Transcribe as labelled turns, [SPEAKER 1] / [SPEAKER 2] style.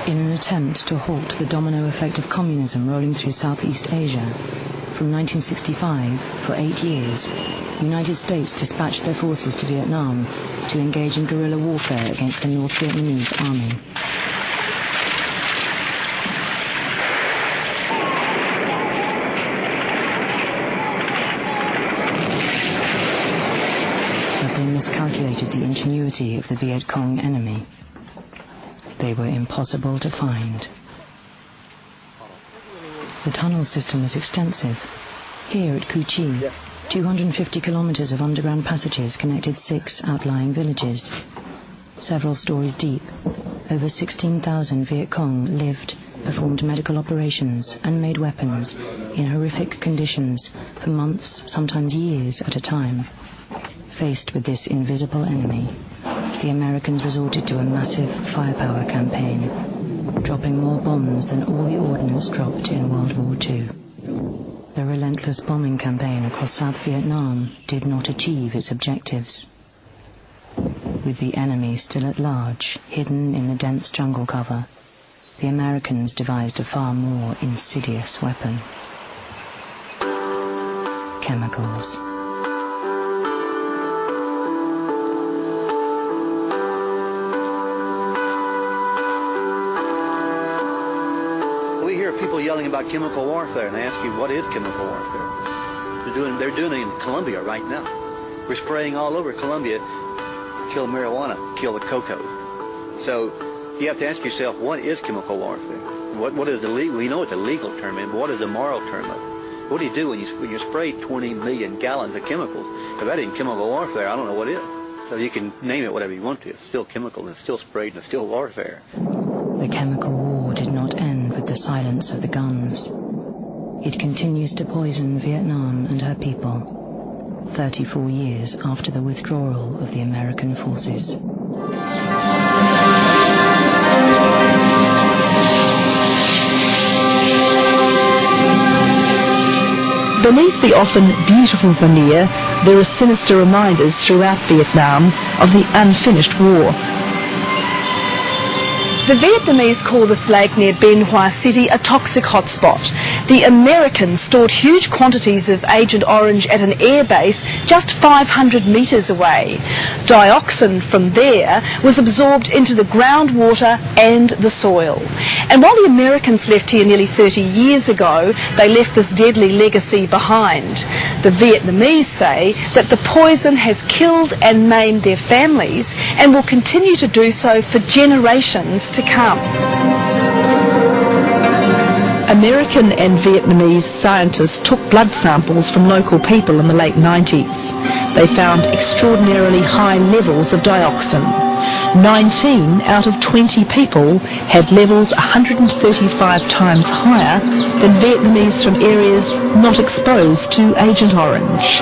[SPEAKER 1] In an attempt to halt the domino effect of communism rolling through Southeast Asia, from 1965, for 8 years, the United States dispatched their forces to Vietnam to engage in guerrilla warfare against the North Vietnamese army. But they miscalculated the ingenuity of the Viet Cong enemy. They were impossible to find. The tunnel system was extensive. Here at Cu Chi, 250 kilometers of underground passages connected 6 outlying villages. Several stories deep, over 16,000 Viet Cong lived, performed medical operations and made weapons in horrific conditions for months, sometimes years at a time. Faced with this invisible enemy, the Americans resorted to a massive firepower campaign, dropping more bombs than all the ordnance dropped in World War II. The relentless bombing campaign across South Vietnam did not achieve its objectives. With the enemy still at large, hidden in the dense jungle cover, the Americans devised a far more insidious weapon: chemicals.
[SPEAKER 2] We hear people yelling about chemical warfare, and they ask you, what is chemical warfare? They're doing it in Colombia right now. We're spraying all over Colombia to kill marijuana, kill the cocos. So you have to ask yourself, what is chemical warfare? What is the legal? We know what the legal term is, but what is the moral term of it? What do you do when you spray 20 million gallons of chemicals? If that ain't chemical warfare, I don't know what is. So you can name it whatever you want to. It's still chemical, and it's still sprayed, and it's still warfare.
[SPEAKER 1] The chemical war did not end with the silence of the guns. It continues to poison Vietnam and her people, 34 years after the withdrawal of the American forces.
[SPEAKER 3] Beneath the often beautiful veneer, there are sinister reminders throughout Vietnam of the unfinished war. The Vietnamese call this lake near Bien Hoa City a toxic hotspot. The Americans stored huge quantities of Agent Orange at an airbase just 500 metres away. Dioxin from there was absorbed into the groundwater and the soil. And while the Americans left here nearly 30 years ago, they left this deadly legacy behind. The Vietnamese say that the poison has killed and maimed their families and will continue to do so for generations to come. American and Vietnamese scientists took blood samples from local people in the late 90s. They found extraordinarily high levels of dioxin. 19 out of 20 people had levels 135 times higher than Vietnamese from areas not exposed to Agent Orange.